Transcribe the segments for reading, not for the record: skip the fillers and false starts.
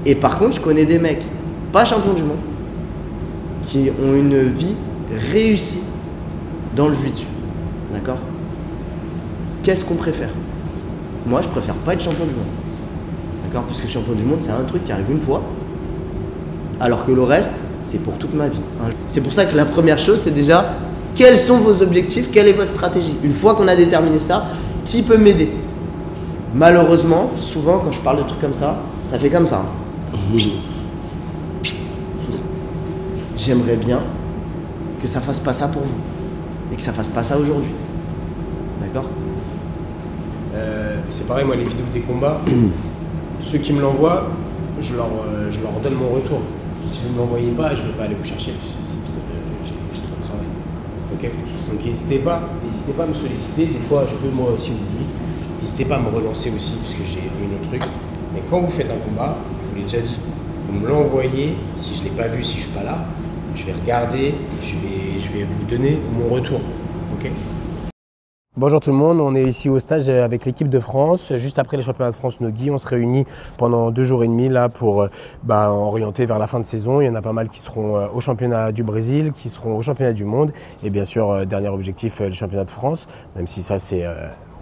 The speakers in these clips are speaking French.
Et par contre, je connais des mecs, pas champions du monde, qui ont une vie réussie dans le jiu-jitsu. D'accord? Qu'est-ce qu'on préfère? Moi, je préfère pas être champion du monde. D'accord? Parce que champion du monde, c'est un truc qui arrive une fois, alors que le reste, c'est pour toute ma vie. C'est pour ça que la première chose, c'est déjà quels sont vos objectifs, quelle est votre stratégie. Une fois qu'on a déterminé ça, qui peut m'aider? Malheureusement, souvent, quand je parle de trucs comme ça fait comme ça. J'aimerais bien que ça fasse pas ça pour vous et que ça fasse pas ça aujourd'hui. D'accord? C'est pareil, moi, les vidéos des combats, ceux qui me l'envoient, je leur donne mon retour. Si vous ne m'envoyez pas, je ne vais pas aller vous chercher. J'ai trop de travail. Ok? Donc n'hésitez pas à me solliciter. Des fois, je peux moi aussi oublier. N'hésitez pas à me relancer aussi, parce que j'ai une autre truc. Mais quand vous faites un combat, je vous l'ai déjà dit, vous me l'envoyez. Si je ne l'ai pas vu, si je ne suis pas là, je vais regarder, je vais vous donner mon retour. Ok? Bonjour tout le monde, on est ici au stage avec l'équipe de France. Juste après les championnats de France Nogi, on se réunit pendant 2 jours et demi là pour orienter vers la fin de saison. Il y en a pas mal qui seront au championnat du Brésil, qui seront au championnat du monde. Et bien sûr, dernier objectif, le championnat de France, même si ça c'est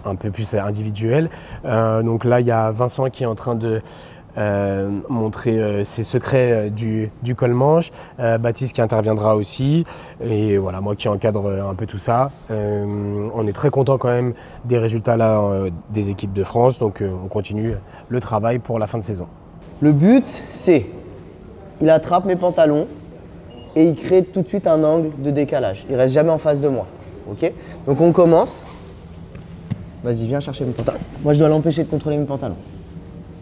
un peu plus individuel. Donc là, il y a Vincent qui est en train de montrer ses secrets du col-manche, Baptiste qui interviendra aussi, et voilà, moi qui encadre un peu tout ça. On est très content quand même des résultats là des équipes de France, donc on continue le travail pour la fin de saison. Le but, c'est, il attrape mes pantalons et il crée tout de suite un angle de décalage. Il reste jamais en face de moi. Ok? Donc on commence. Vas-y, viens chercher mes pantalons. Moi, je dois l'empêcher de contrôler mes pantalons.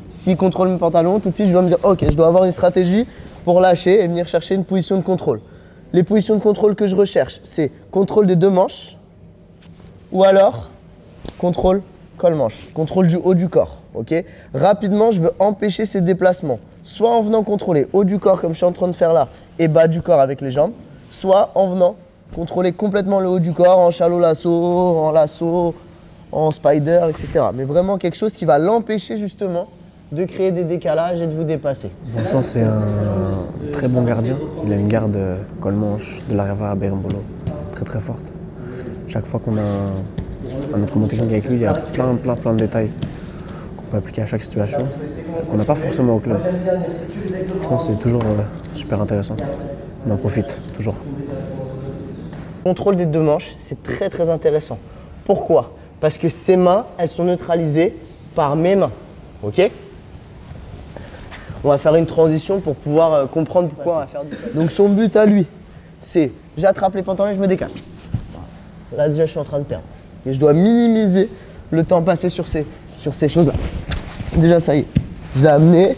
S'il contrôle mes pantalons, tout de suite, je dois me dire, ok, je dois avoir une stratégie pour lâcher et venir chercher une position de contrôle. Les positions de contrôle que je recherche, c'est contrôle des 2 manches ou alors contrôle col-manche, contrôle du haut du corps. Ok? Rapidement, je veux empêcher ces déplacements, soit en venant contrôler haut du corps comme je suis en train de faire là et bas du corps avec les jambes, soit en venant contrôler complètement le haut du corps en shallow lasso, en spider, etc. Mais vraiment quelque chose qui va l'empêcher justement de créer des décalages et de vous dépasser. Vincent, c'est un très bon gardien. Il a une garde col-manche de l'arrière à berimbolo très très forte. Chaque fois qu'on a un entraînement technique avec lui, il y a plein de détails qu'on peut appliquer à chaque situation, qu'on n'a pas forcément au club. Je pense que c'est toujours super intéressant. On en profite toujours. Le contrôle des 2 manches, c'est très très intéressant. Pourquoi? Parce que ces mains, elles sont neutralisées par mes mains. Ok? On va faire une transition pour pouvoir comprendre pourquoi on va faire du... Donc son but à lui, c'est j'attrape les pantalons et je me décale. Là déjà je suis en train de perdre. Et je dois minimiser le temps passé sur ces choses-là. Déjà ça y est, je l'ai amené,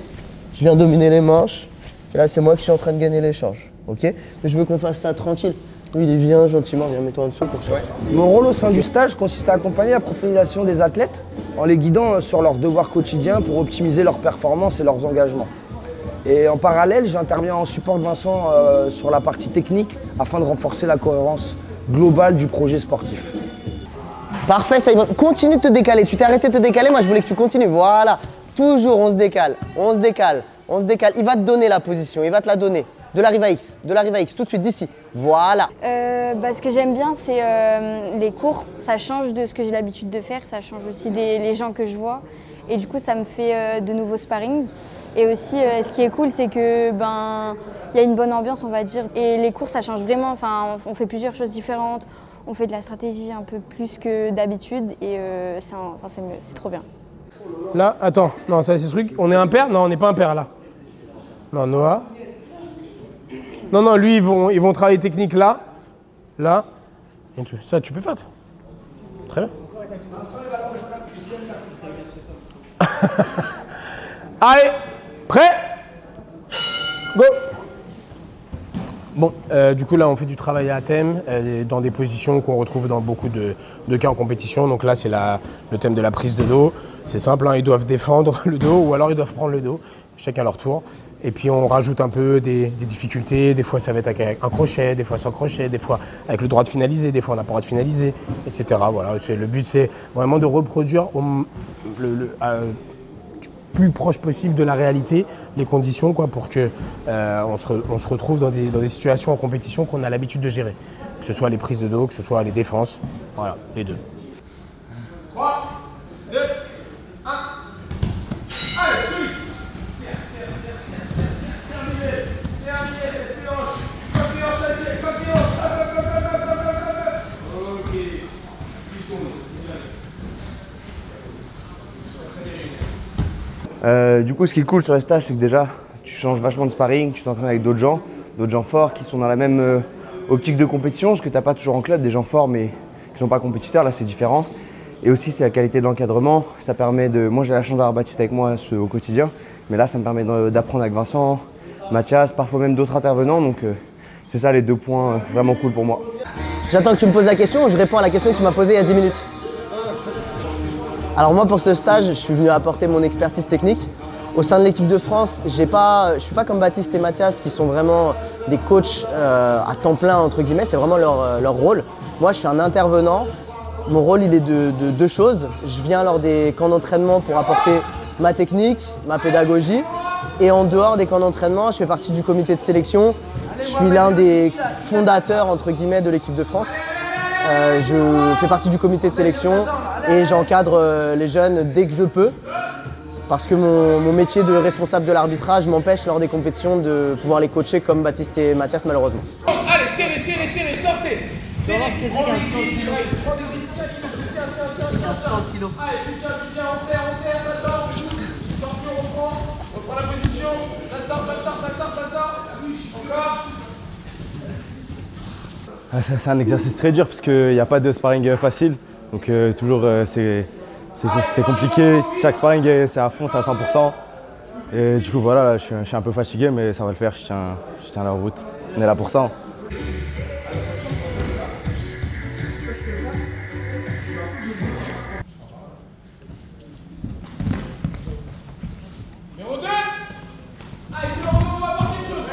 je viens dominer les manches. Et là c'est moi qui suis en train de gagner l'échange. Ok? Mais je veux qu'on fasse ça tranquille. Lui il vient gentiment, viens mets-toi en dessous pour ça. Mon rôle au sein du stage consiste à accompagner la professionnalisation des athlètes en les guidant sur leurs devoirs quotidiens pour optimiser leurs performances et leurs engagements. Et en parallèle, j'interviens en support de Vincent sur la partie technique afin de renforcer la cohérence globale du projet sportif. Parfait, ça y va. Continue de te décaler. Tu t'es arrêté de te décaler, moi je voulais que tu continues. Voilà. Toujours on se décale, on se décale, on se décale. Il va te donner la position, il va te la donner. De la rive à X, tout de suite d'ici. Voilà. Ce que j'aime bien, c'est les cours. Ça change de ce que j'ai l'habitude de faire. Ça change aussi les gens que je vois. Et du coup, ça me fait de nouveaux sparring. Et aussi, ce qui est cool, c'est que y a une bonne ambiance, on va dire. Et les cours, ça change vraiment. Enfin, on fait plusieurs choses différentes. On fait de la stratégie un peu plus que d'habitude. Et c'est trop bien. Là, attends, non, ça c'est ce truc. On est impair? Non, on n'est pas impair là. Non, Noah. Non, lui, ils vont travailler technique là. Là. Ça, tu peux faire. Très bien. Allez, prêt? Go! Bon, du coup, là, on fait du travail à thème dans des positions qu'on retrouve dans beaucoup de cas en compétition. Donc là, c'est le thème de la prise de dos. C'est simple, hein, ils doivent défendre le dos ou alors ils doivent prendre le dos, chacun leur tour. Et puis on rajoute un peu des difficultés, des fois ça va être avec un crochet, des fois sans crochet, des fois avec le droit de finaliser, des fois on n'a pas le droit de finaliser, etc. Voilà, le but c'est vraiment de reproduire plus proche possible de la réalité, les conditions quoi, pour que on se retrouve dans des situations en compétition qu'on a l'habitude de gérer. Que ce soit les prises de dos, que ce soit les défenses, voilà, les deux. 3, 2, 1, allez, celui. Du coup, ce qui est cool sur les stages, c'est que déjà, tu changes vachement de sparring, tu t'entraînes avec d'autres gens forts qui sont dans la même optique de compétition, ce que tu n'as pas toujours en club, des gens forts mais qui ne sont pas compétiteurs, là c'est différent. Et aussi, c'est la qualité de l'encadrement. Ça permet de. Moi, j'ai la chance d'avoir Baptiste avec moi au quotidien, mais là, ça me permet d'apprendre avec Vincent, Mathias, parfois même d'autres intervenants. Donc, c'est ça les 2 points vraiment cool pour moi. J'attends que tu me poses la question ou je réponds à la question que tu m'as posée il y a 10 minutes. Alors moi pour ce stage, je suis venu apporter mon expertise technique. Au sein de l'équipe de France, je ne suis pas comme Baptiste et Mathias qui sont vraiment des coachs à temps plein entre guillemets, c'est vraiment leur rôle. Moi je suis un intervenant, mon rôle il est de 2 choses. Je viens lors des camps d'entraînement pour apporter ma technique, ma pédagogie et en dehors des camps d'entraînement, je fais partie du comité de sélection. Je suis l'un des fondateurs entre guillemets de l'équipe de France. Je fais partie du comité de sélection et j'encadre les jeunes dès que je peux parce que mon métier de responsable de l'arbitrage m'empêche lors des compétitions de pouvoir les coacher comme Baptiste et Mathias malheureusement. Allez, serrez, sortez. On va voir ce que c'est qu'un 100 kg. Allez, tu tiens, on serre, ça sort. Sorti, on reprend la position. Ça sort. Encore. C'est un exercice très dur parce qu'il n'y a pas de sparring facile. Donc toujours c'est compliqué. Chaque sparring c'est à fond, c'est à 100%. Et du coup voilà, je suis un peu fatigué mais ça va le faire, je tiens la route. On est là pour ça. Numéro 2. Allez, on va voir quelque chose.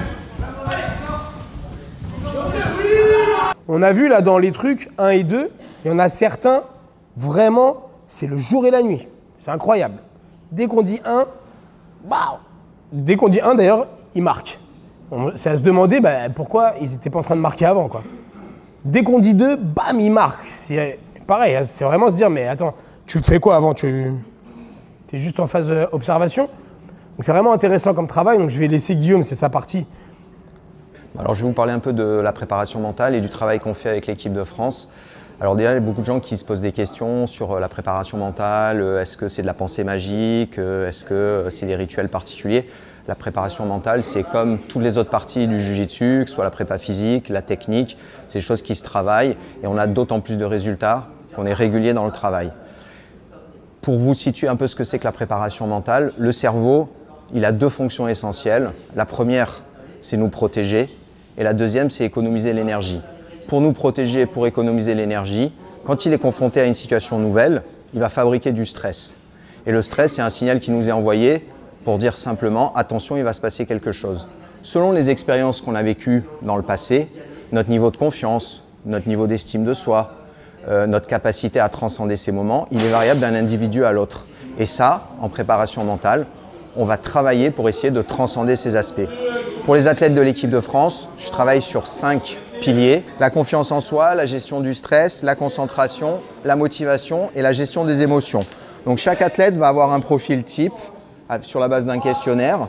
On a vu là dans les trucs 1 et 2, il y en a certains, vraiment, c'est le jour et la nuit. C'est incroyable. Dès qu'on dit 1, waouh! Dès qu'on dit 1 d'ailleurs, ils marquent. C'est à se demander pourquoi ils n'étaient pas en train de marquer avant, quoi. Dès qu'on dit 2, bam, ils marquent. C'est pareil, c'est vraiment se dire, mais attends, tu fais quoi avant? Tu es juste en phase d'observation? Donc c'est vraiment intéressant comme travail, donc je vais laisser Guillaume, c'est sa partie. Alors je vais vous parler un peu de la préparation mentale et du travail qu'on fait avec l'équipe de France. Alors déjà, il y a beaucoup de gens qui se posent des questions sur la préparation mentale. Est-ce que c'est de la pensée magique? Est-ce que c'est des rituels particuliers? La préparation mentale, c'est comme toutes les autres parties du jiu-jitsu, que ce soit la prépa physique, la technique, c'est des choses qui se travaillent et on a d'autant plus de résultats qu'on est régulier dans le travail. Pour vous situer un peu ce que c'est que la préparation mentale, le cerveau, il a 2 fonctions essentielles. La première, c'est nous protéger. Et la deuxième, c'est économiser l'énergie. Pour nous protéger, pour économiser l'énergie, quand il est confronté à une situation nouvelle, il va fabriquer du stress. Et le stress, c'est un signal qui nous est envoyé pour dire simplement « attention, il va se passer quelque chose ». Selon les expériences qu'on a vécues dans le passé, notre niveau de confiance, notre niveau d'estime de soi, notre capacité à transcender ces moments, il est variable d'un individu à l'autre. Et ça, en préparation mentale, on va travailler pour essayer de transcender ces aspects. Pour les athlètes de l'équipe de France, je travaille sur 5 piliers. La confiance en soi, la gestion du stress, la concentration, la motivation et la gestion des émotions. Donc chaque athlète va avoir un profil type sur la base d'un questionnaire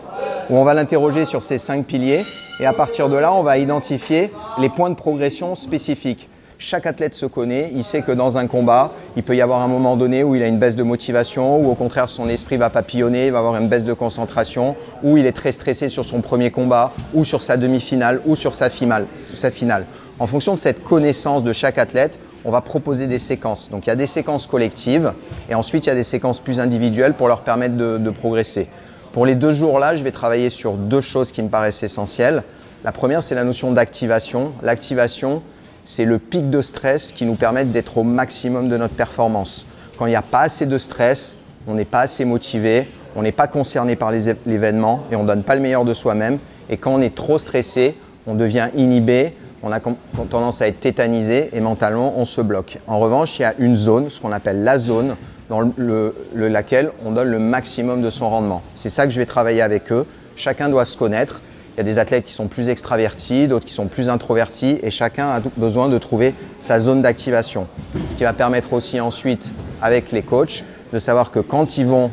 où on va l'interroger sur ces 5 piliers et à partir de là, on va identifier les points de progression spécifiques. Chaque athlète se connaît, il sait que dans un combat, il peut y avoir un moment donné où il a une baisse de motivation, ou au contraire son esprit va papillonner, il va avoir une baisse de concentration, ou il est très stressé sur son premier combat, ou sur sa demi-finale, ou sur sa finale. En fonction de cette connaissance de chaque athlète, on va proposer des séquences. Donc il y a des séquences collectives, et ensuite il y a des séquences plus individuelles pour leur permettre de progresser. Pour les 2 jours-là, je vais travailler sur 2 choses qui me paraissent essentielles. La première, c'est la notion d'activation. L'activation, c'est le pic de stress qui nous permet d'être au maximum de notre performance. Quand il n'y a pas assez de stress, on n'est pas assez motivé, on n'est pas concerné par l'événement et on ne donne pas le meilleur de soi-même. Et quand on est trop stressé, on devient inhibé, on a tendance à être tétanisé et mentalement on se bloque. En revanche, il y a une zone, ce qu'on appelle la zone, dans laquelle on donne le maximum de son rendement. C'est ça que je vais travailler avec eux. Chacun doit se connaître. Il y a des athlètes qui sont plus extravertis, d'autres qui sont plus introvertis et chacun a besoin de trouver sa zone d'activation. Ce qui va permettre aussi ensuite, avec les coachs, de savoir que quand ils vont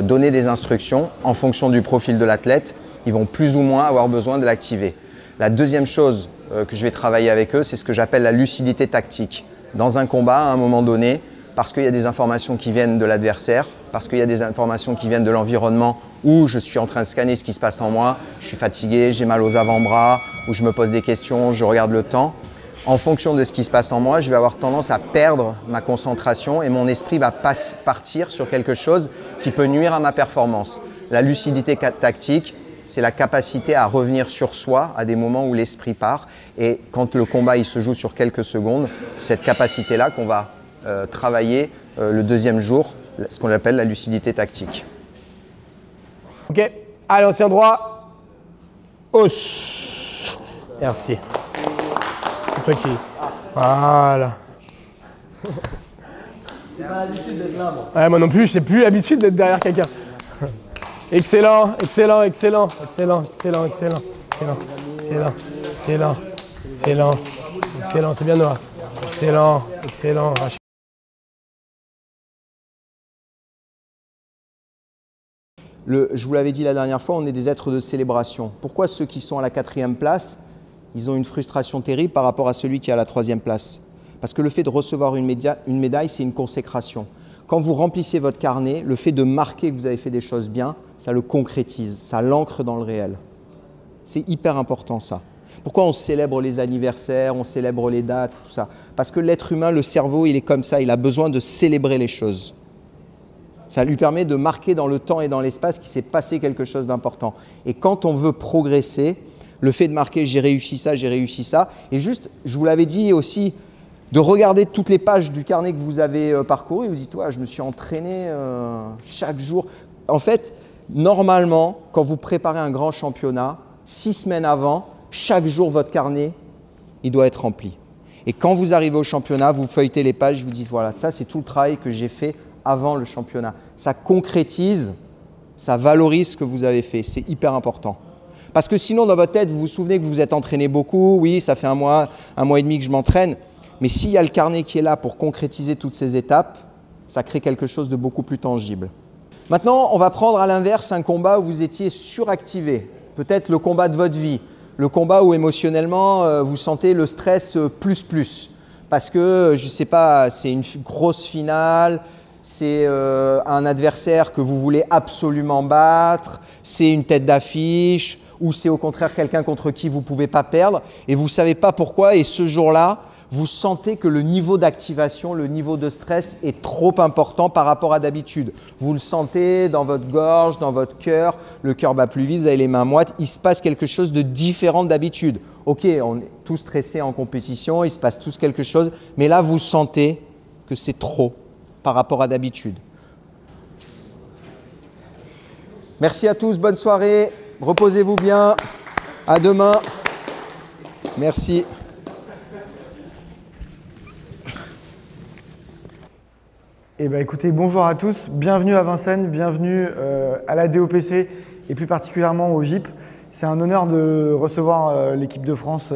donner des instructions, en fonction du profil de l'athlète, ils vont plus ou moins avoir besoin de l'activer. La deuxième chose que je vais travailler avec eux, c'est ce que j'appelle la lucidité tactique. Dans un combat, à un moment donné, parce qu'il y a des informations qui viennent de l'adversaire, parce qu'il y a des informations qui viennent de l'environnement où je suis en train de scanner ce qui se passe en moi, je suis fatigué, j'ai mal aux avant-bras, où je me pose des questions, je regarde le temps. En fonction de ce qui se passe en moi, je vais avoir tendance à perdre ma concentration et mon esprit va partir sur quelque chose qui peut nuire à ma performance. La lucidité tactique, c'est la capacité à revenir sur soi à des moments où l'esprit part. Et quand le combat il se joue sur quelques secondes, c'est cette capacité-là qu'on va travailler le deuxième jour, ce qu'on appelle la lucidité tactique. Ok, allez, on tient droit. Hausse. Merci. C'est toi qui. Voilà. J'ai pas l'habitude d'être là, moi. Ouais, moi non plus, j'ai plus l'habitude d'être derrière quelqu'un. Excellent, excellent, excellent, excellent, excellent, excellent, excellent, excellent, excellent, excellent, excellent, c'est bien Noah. Excellent, excellent. Je vous l'avais dit la dernière fois, on est des êtres de célébration. Pourquoi ceux qui sont à la 4e place, ils ont une frustration terrible par rapport à celui qui est à la 3e place? Parce que le fait de recevoir une médaille, c'est une consécration. Quand vous remplissez votre carnet, le fait de marquer que vous avez fait des choses bien, ça le concrétise, ça l'ancre dans le réel. C'est hyper important ça. Pourquoi on célèbre les anniversaires, on célèbre les dates, tout ça? Parce que l'être humain, le cerveau, il est comme ça, il a besoin de célébrer les choses. Ça lui permet de marquer dans le temps et dans l'espace qu'il s'est passé quelque chose d'important. Et quand on veut progresser, le fait de marquer « j'ai réussi ça », et juste, je vous l'avais dit aussi, de regarder toutes les pages du carnet que vous avez parcouru, vous dites « ouais, je me suis entraîné chaque jour ». En fait, normalement, quand vous préparez un grand championnat, 6 semaines avant, chaque jour, votre carnet, il doit être rempli. Et quand vous arrivez au championnat, vous feuilletez les pages, vous dites « voilà, ça c'est tout le travail que j'ai fait avant le championnat ». Ça concrétise, ça valorise ce que vous avez fait, c'est hyper important. Parce que sinon, dans votre tête, vous vous souvenez que vous vous êtes entraîné beaucoup, oui, ça fait un mois et demi que je m'entraîne, mais s'il y a le carnet qui est là pour concrétiser toutes ces étapes, ça crée quelque chose de beaucoup plus tangible. Maintenant, on va prendre à l'inverse un combat où vous étiez suractivé, peut-être le combat de votre vie, le combat où émotionnellement, vous sentez le stress plus, parce que, je ne sais pas, c'est une grosse finale, c'est un adversaire que vous voulez absolument battre, c'est une tête d'affiche, ou c'est au contraire quelqu'un contre qui vous ne pouvez pas perdre et vous ne savez pas pourquoi. Et ce jour-là, vous sentez que le niveau d'activation, le niveau de stress est trop important par rapport à d'habitude. Vous le sentez dans votre gorge, dans votre cœur, le cœur bat plus vite, vous avez les mains moites, il se passe quelque chose de différent d'habitude. Ok, on est tous stressés en compétition, il se passe tous quelque chose, mais là vous sentez que c'est trop par rapport à d'habitude. Merci à tous, bonne soirée. Reposez-vous bien. À demain. Merci. Eh bien, écoutez, bonjour à tous. Bienvenue à Vincennes, bienvenue à la DOPC et plus particulièrement au GIP. C'est un honneur de recevoir l'équipe de France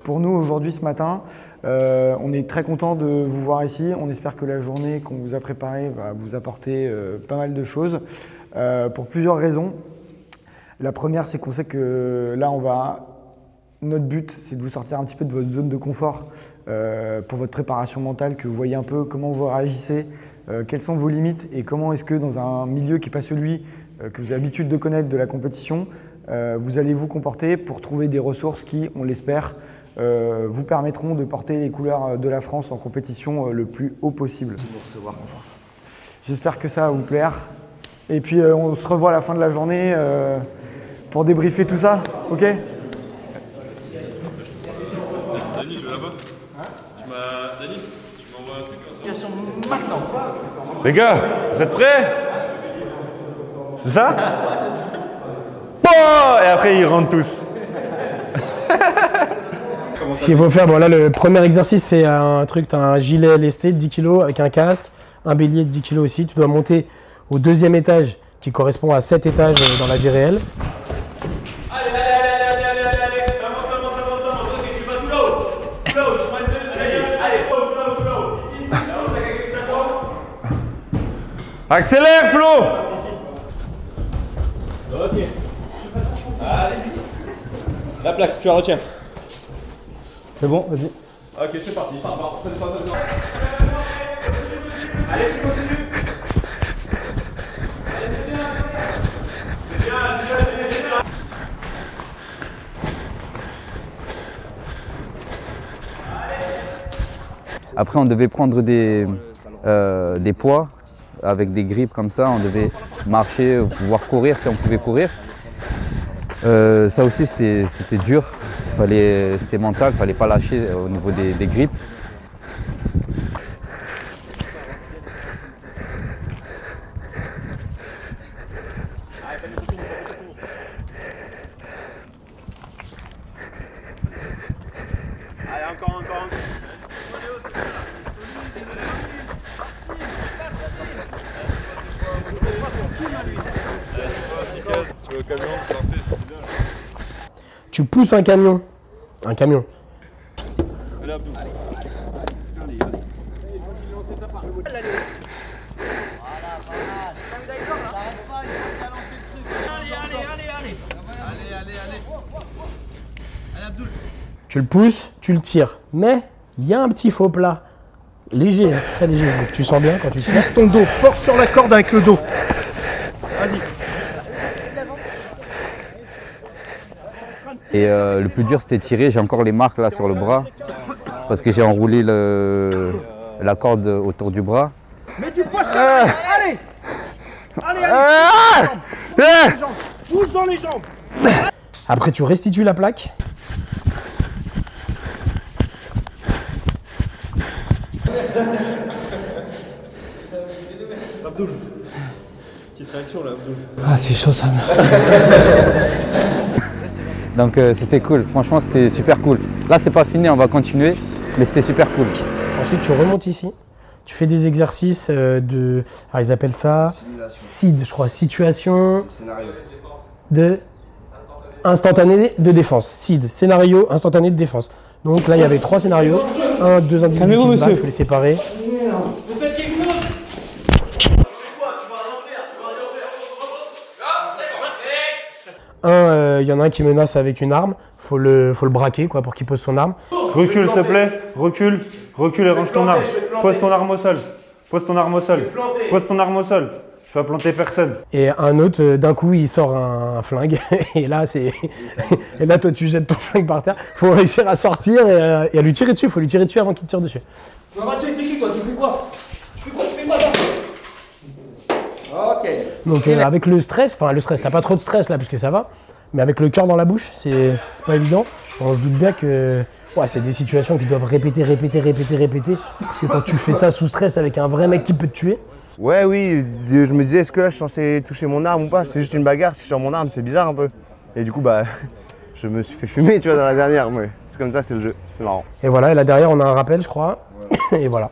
pour nous aujourd'hui, ce matin. On est très content de vous voir ici. On espère que la journée qu'on vous a préparée va vous apporter pas mal de choses pour plusieurs raisons. La première, c'est qu'on sait que là, notre but, c'est de vous sortir un petit peu de votre zone de confort pour votre préparation mentale, que vous voyez un peu comment vous réagissez, quelles sont vos limites et comment est-ce que dans un milieu qui n'est pas celui que vous avez l'habitude de connaître de la compétition, vous allez vous comporter pour trouver des ressources qui, on l'espère, vous permettront de porter les couleurs de la France en compétition le plus haut possible. J'espère que ça va vous plaire. Et puis, on se revoit à la fin de la journée pour débriefer tout ça, ok? Dani, je vais là-bas. Dani, tu m'envoies un truc maintenant. Les gars, vous êtes prêts? C'est ça? Oh, et après, ils rentrent tous. Ce qu'il faut faire, bon là le premier exercice c'est un truc, tu as un gilet lesté de 10 kg avec un casque, un bélier de 10 kg aussi. Tu dois monter au 2e étage qui correspond à 7 étages dans la vie réelle. Allez, ça monte, ok, tu vas tout là-haut, tu vas allez, tout là-haut. Accélère, Flo! Ok. Allez. La plaque, tu la retiens. C'est bon, vas-y. Ok, c'est parti, ça va. Allez, continue. Après, on devait prendre des poids avec des grippes comme ça. On devait marcher, pouvoir courir si on pouvait courir. Ça aussi, c'était dur. C'était mental, il ne fallait pas lâcher au niveau des grippes. Allez, encore. Tu pousses un camion. Un camion. Allez, Abdou. Tu le pousses, tu le tires. Mais il y a un petit faux plat. Léger, hein, très léger. Donc tu sens bien quand tu tires. Laisse ton dos, force sur la corde avec le dos. Vas-y. Et le plus dur, c'était tirer. J'ai encore les marques là sur le bras parce que j'ai enroulé la corde autour du bras. Mets du poids sur la corde, allez. Allez. Pousse dans les jambes. Après, tu restitues la plaque. Abdoul. Petite réaction là, Abdoul. Ah, c'est chaud ça. Donc c'était cool, franchement c'était super cool. Là c'est pas fini, on va continuer, mais c'était super cool. Ensuite tu remontes ici, tu fais des exercices de, alors ils appellent ça SID, je crois, situation de instantané de défense. SID, scénario instantané de défense. Donc là il y avait 3 scénarios, 2 individus qui se battent, il faut les séparer. Il y en a un qui menace avec une arme, faut le braquer quoi, pour qu'il pose son arme. Recule, s'il te plaît. Recule et range ton arme. Pose ton arme au sol. Pose ton arme au sol. Pose ton arme au sol. Je vais planter personne. Et un autre, d'un coup, il sort un flingue. Et là, et là, toi, tu jettes ton flingue par terre. Faut réussir à sortir et à lui tirer dessus. Faut lui tirer dessus avant qu'il te tire dessus. Je vais t'es qui toi? Tu fais quoi? Tu fais quoi là? Ok. Donc avec le stress, t'as pas trop de stress là parce que ça va. Mais avec le cœur dans la bouche, c'est pas évident. On se doute bien que c'est des situations qui doivent répéter. Parce que quand tu fais ça sous stress avec un vrai mec qui peut te tuer. Ouais, oui, je me disais, est-ce que là je suis censé toucher mon arme ou pas? C'est juste une bagarre, si je sors mon arme, c'est bizarre un peu. Et du coup, je me suis fait fumer, tu vois, dans la dernière. Mais c'est comme ça, c'est le jeu, c'est marrant. Et voilà, et là derrière, on a un rappel, je crois. Et voilà.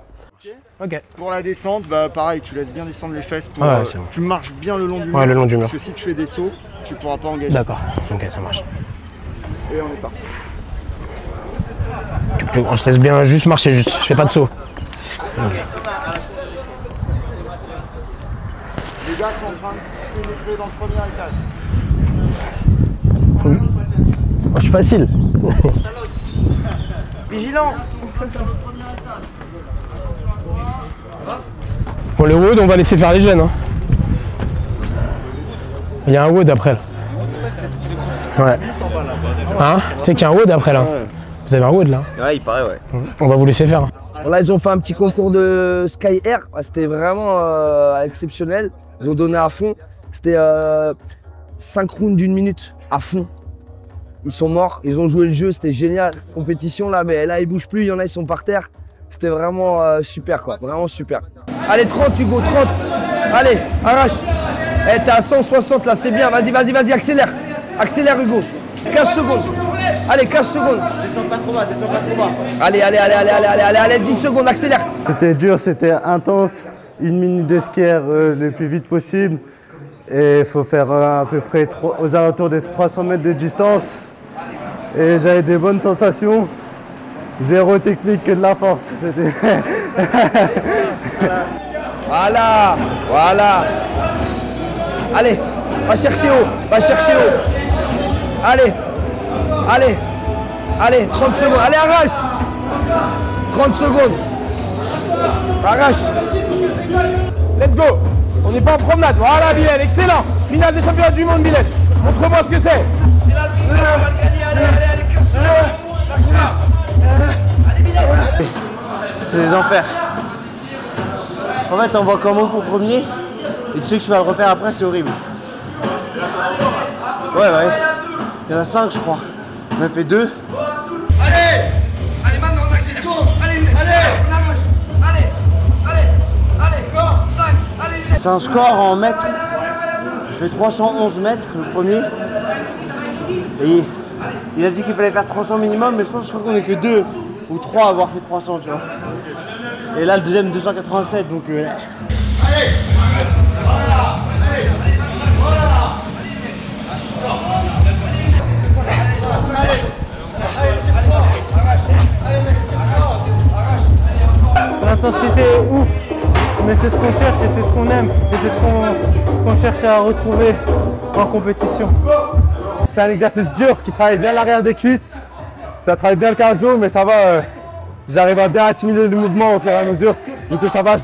Ok. Pour la descente, pareil, tu laisses bien descendre les fesses. Pour, bon. Tu marches bien le long du mur. Ouais, le long du mur. Parce que si tu fais des sauts, tu pourras pas engager. D'accord, ok, ça marche. Et on est parti. On se laisse bien juste marcher, juste. Je fais pas de saut. Okay. Les gars sont en train de pénétrer dans le premier étage. Je suis facile. Vigilant. Bon, le wood, on va laisser faire les jeunes. Hein. Il y a un wood après là. Ouais. Hein? Tu sais qu'il y a un wood après là. Vous avez un wood là? Ouais, il paraît, ouais. On va vous laisser faire. Là, ils ont fait un petit concours de Sky Air. C'était vraiment exceptionnel. Ils ont donné à fond. C'était 5 rounds d'1 minute à fond. Ils sont morts, ils ont joué le jeu, c'était génial. Compétition là, mais là ils bougent plus, il y en a, ils sont par terre. C'était vraiment super quoi, vraiment super. Allez, 30 Hugo, 30. Allez, arrache. Eh, t'es à 160 là, c'est bien. Vas-y, accélère. Accélère Hugo. 15 secondes. Allez, 15 secondes. Descends pas trop bas, descends pas trop bas. Allez, 10 secondes, accélère. C'était dur, c'était intense. 1 minute de skier le plus vite possible. Et il faut faire à peu près aux alentours des 300 mètres de distance. Et j'avais des bonnes sensations. Zéro technique que de la force. Voilà, voilà. Allez, va chercher haut, va chercher haut. Allez, allez, allez, 30 secondes. Allez, arrache. 30 secondes. Arrache. Let's go. On n'est pas en promenade. Voilà, Bilal, excellent. Finale des championnats du monde, Bilal. Montre-moi ce que c'est. C'est là le Bilal, on va le gagner. Allez, allez, allez, casse-le. Lâche pas. Allez, Bilal. C'est les enfers. En fait, on voit comment il faut premier. Et tu sais que tu vas le refaire après, c'est horrible. Ouais. Il y en a 5, je crois. On a fait 2. Allez. Allez, maintenant, on accélère. Allez, on arrache. Allez, 5. Allez, c'est un score en mètres. Je fais 311 mètres le premier. Et il a dit qu'il fallait faire 300 minimum, mais je crois qu'on est que 2 ou 3 à avoir fait 300, tu vois. Et là, le deuxième, 287, donc... L'intensité est ouf, mais c'est ce qu'on cherche et c'est ce qu'on aime. Et c'est ce qu'on cherche à retrouver en compétition. C'est un exercice dur qui travaille bien l'arrière des cuisses. Ça travaille bien le cardio, mais ça va. J'arrive à bien assimiler le mouvement au fur et à mesure. Donc ça va,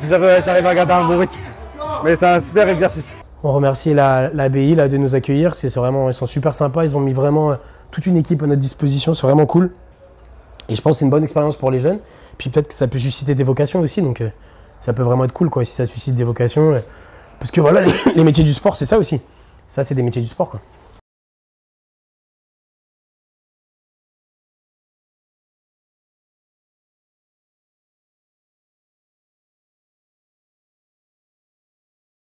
j'arrive à garder un bon rythme. Mais c'est un super exercice. On remercie la BI là, de nous accueillir. Ils sont super sympas. Ils ont mis vraiment toute une équipe à notre disposition. C'est vraiment cool. Et je pense que c'est une bonne expérience pour les jeunes. Puis peut-être que ça peut susciter des vocations aussi. Donc ça peut vraiment être cool quoi, si ça suscite des vocations. Parce que voilà, les métiers du sport, c'est ça aussi. Ça, c'est des métiers du sport, quoi.